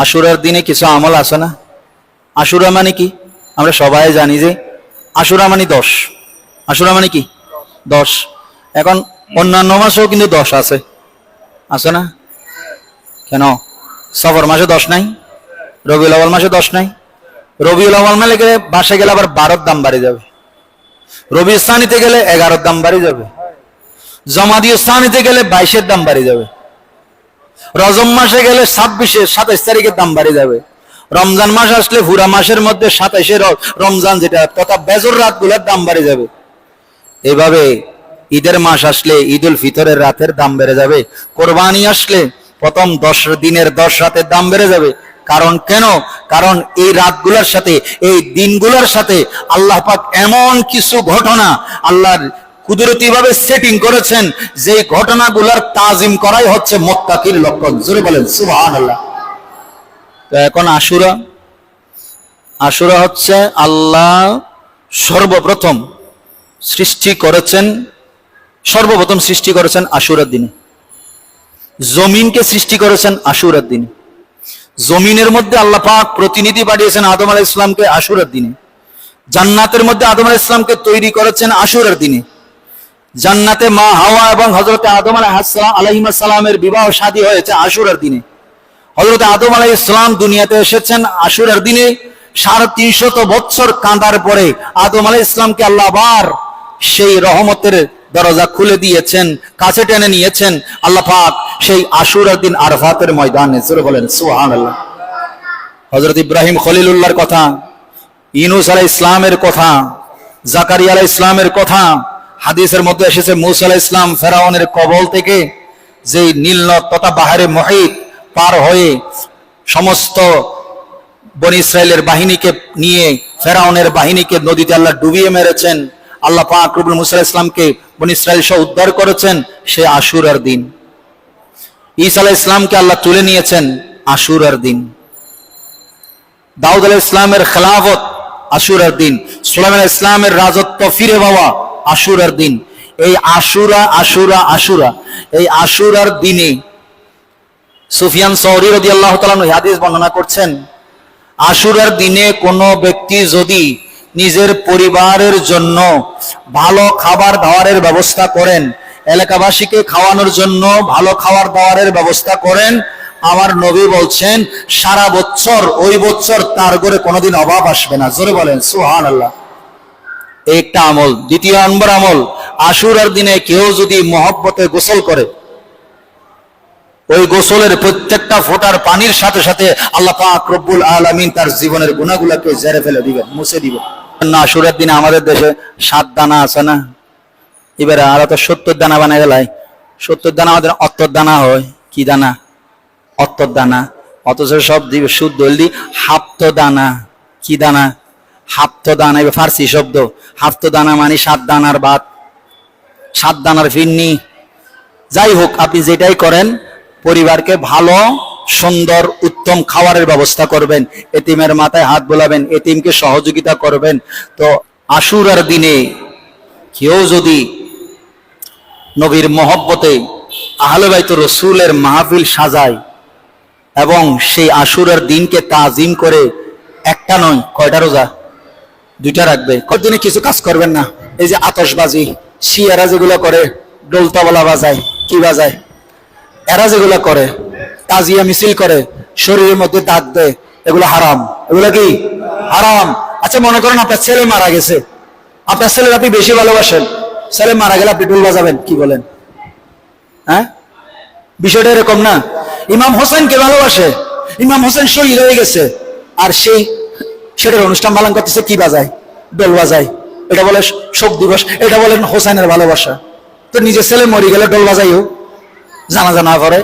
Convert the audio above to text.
আশুরার দিনে কিছু আমল আছে না? আশুরা মানে কি আমরা সবাই জানি যে আশুরা মানে 10। আশুরা মানে কি 10। এখন অন্যান্য মাসেও কিন্তু 10 আছে, আছে না? কেন সফর মাসে 10 নাই? রবিউল আউয়াল মাসে 10 নাই? রবিউল আউয়াল মানে গেলে বাসে গেলে আবার 12 দাম বাড়ে যাবে, রবি স্থানিতে গেলে 11 দাম বাড়ে যাবে, জমাদিও স্থানিতে গেলে 22 দাম বাড়ে যাবে, রজম মাসে গেলে 27 তারিখের দাম বাড়ে যাবে, রমজান মাস আসলে পুরা মাসের মধ্যে 27 রমজান যেটা তথা বেজর রাতগুলোর দাম বাড়ে যাবে। এভাবে ঈদের মাস আসলে ঈদ উল ফিতরের রাতের দাম বেড়ে যাবে, কোরবানি আসলে প্রথম 10 দিনের 10 রাতের দাম বেড়ে যাবে। কারণ কেন? কারণ এই রাতগুলোর সাথে এই দিনগুলোর সাথে আল্লাহ পাক এমন কিছু ঘটনা আল্লাহর কুদরতি ভাবে সেটিং করেছেন যে ঘটনাগুলোর তাজিম করাই হচ্ছে মুত্তাকির লক্ষণ। জোরে বলেন সুবহানাল্লাহ। তো এখন আশুরা, আশুরা হচ্ছে আল্লাহ সর্বপ্রথম সৃষ্টি করেছেন আশুরার দিনে। জমিনকে সৃষ্টি করেছেন আশুরার দিনে। জমিনের মধ্যে আল্লাহ পাক প্রতিনিধি পাঠিয়েছেন আদম আলাইহিস সালামকে আশুরার দিনে। জান্নাতের মধ্যে আদম আলাইহিস সালামকে তৈরি করেছেন আশুরার দিনে। জান্নাতে মা হাওয়া এবং হযরত আদম আলাইহিস সালামের বিবাহ শাদী হয়েছে আশুরার দিনে। হযরত আদম আলাইহিস সালাম দুনিয়াতে এসেছেন আশুরার দিনে। 350 বছর কাঁদার পরে আদম আলাইহিস সালামকে আল্লাহ আবার সেই রহমতের দরজা খুলে দিয়েছেন, কাছে টেনে নিয়েছেন আল্লাহ পাক সেই আশুরার দিন আরাফাতের ময়দানে। জোরে বলেন সুবহানাল্লাহ। হযরত ইব্রাহিম খলিলুল্লাহর কথা, ইউনূস আলাইহিস সালামের কথা, জাকারিয়া আলাইহিস সালামের কথা হাদিসের মধ্যে এসেছে। মূসা আলাইহিস সালাম ফেরাউনের কবল থেকে যেই নীল নদ তথা বাহারে মুহিত পার হয়ে সমস্ত বনি ইসরাইলের বাহিনীকে নিয়ে ফেরাউনের বাহিনীকে নদীতে আল্লাহ ডুবিয়ে মেরেছেন। আল্লাহ পাক রব্বুল মূসা আলাইহিস সালামকে বনি ইসরাইল সহ উদ্ধার করেছেন সে আশুরার দিন। ঈসা আলাইহিস সালামকে আল্লাহ তুলে নিয়েছেন আশুরার দিন। দাউদ আলাইহিস সালামের খেলাফত আশুরার দিন। সুলাইমান আলাইহিস সালামের রাজত্ব ফিরে পাওয়া আশুরার দিন। এই আশুরা আশুরা আশুরা এই আশুরার দিনে সুফিয়ান সৌরি রাদিয়াল্লাহু তাআলা হাদিস বর্ণনা করছেন, আশুরার দিনে কোনো ব্যক্তি যদি নিজের পরিবারের জন্য ভালো খাবার দাবারের ব্যবস্থা করেন, এলাকাবাসীকে খাওয়ানোর জন্য ভালো খাবার দাবারের ব্যবস্থা করেন, আমার নবী বলছেন সারা বছর ওই বছর তার ঘরে কোনোদিন অভাব আসবে না। জোরে বলেন সুবহানাল্লাহ। একটা আমল। দ্বিতীয় নম্বর আমল, আশুরার দিনে কেউ যদি মহব্বতে গোসল করে, ওই গোসলের প্রত্যেকটা ফোঁটার পানির সাথে সাথে আল্লাহ পাক রব্বুল আলামিন তার জীবনের গুনাহগুলোকে ঝেড়ে ফেলে দিবেন, মুছে দিবেন। আশুরার দিনে আমাদের দেশে 7 দানা আছে না, এবারে আরো তো 70 দানা বানায় গেলাই। 70 দানা আমাদের অত্তর দানা হয়। কি দানা? অত্তর দানা। অথচ সব দিবে শুদ্ধ হলদি হাফতো দানা। কি দানা? হাফতো দানা। এবার ফার্সি শব্দ। হাফতো দানা মানে 7 দানার ভাত, 7 দানার ফিরনি। যাই হোক, আপনি যেটাই করেন পরিবারকে ভালো সুন্দর উত্তম খাবারের ব্যবস্থা করবেন, এতিমের মাথায় হাত বোলাবেন, এতিমকে সহযোগিতা করবেন। তো আশুরার দিনে কেউ যদি নবীর মহব্বতে আহলে বাইত রাসূলের মাহফিল সাজায় এবং সেই আশুরার দিনকে তাজিম করে, একটা নয় কয়টা রোজা? 2টা রাখবে। কয়েকদিনে কিছু কাজ করবেন না। এই যে আতশবাজি শিয়ারা যেগুলো করে, ডোলতাবলা বাজায়, কি বাজায়, এরা যেগুলো করে, তাজিয়া মিছিল করে, শরীরের মধ্যে দাগ দেয়, এগুলো হারাম। এগুলো কি হারাম? আচ্ছা মনে করেন আপনার ছেলে মারা গেছে, আপনার ছেলের আপনি বেশি ভালোবাসেন, ছেলে মারা গেলে আপনি ডোল বাজাবেন, কি বলেন? হ্যাঁ, বিষয়টা এরকম না। ইমাম হোসেনকে ভালোবাসে, ইমাম হোসেন শহীদ হয়ে গেছে, আর সেটার অনুষ্ঠান পালন করতেছে, কি বাজায়? ডোল বাজায়। এটা বলে শোক দিবস, এটা বলেন হোসেনের ভালোবাসা। তো নিজের ছেলে মরে গেলে ডোল বাজাইও, জানাজা না করে।